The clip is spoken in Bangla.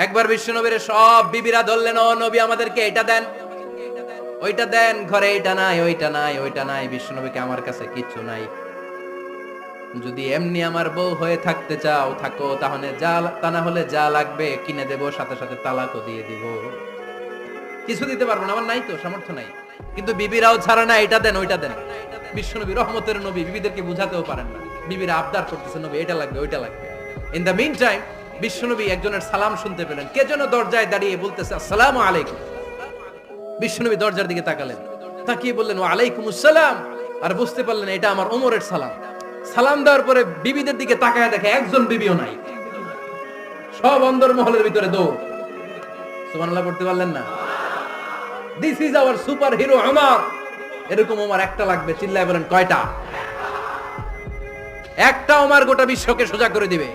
একবার বিশ্বনবীর সব বিবিরা ধরলেন, ও নবী আমাদেরকে এটা দেন ওইটা দেন, ঘরে এটা নাই ওইটা নাই ওইটা নাই। বিশ্বনবীকে, আমার কাছে কিচ্ছু নাই, যদি এমনি আমার বউ হয়ে থাকতে চাও থাকো, তাহলে তা না হলে যা লাগবে কিনে দেব, সাথে সাথে তালাকও দিয়ে দিব। কিছু দিতে পারবো না, আমার নাই তো, সামর্থ্য নাই। কিন্তু বিবিরাও ছাড়ে না, এটা দেন ওইটা দেন। বিশ্বনবী রহমতের নবী, বিবিদেরকে বুঝাতেও পারেন না, বিবিরা আবদার করতেছে নবী এটা লাগবে ওইটা লাগবে। ইন দ্য মিন টাইম বিশ্বনবী একজনের সালাম শুনতে পেলেন, কে যেন দরজায় দাঁড়িয়ে বলতেছে আসসালামু আলাইকুম। বিশ্বনবী দরজার দিকে তাকালেন, তাকিয়ে বললেন ওয়া আলাইকুম আসসালাম, আর বুঝতে পারলেন এটা আমার ওমরের সালাম। সালাম দেওয়ার পরে বিবিদের দিকে তাকায় দেখে একজন বিবিও নাই, সব অন্দরমহলের ভিতরে দৌড়। সুবহানাল্লাহ পড়তে পারলেন না? This is our super hero Omar. এরকম ওমর একটা লাগবে, চিল্লায় বলেন কয়টা? একটা ওমর গোটা বিশ্বকে সোজা করে দিবে।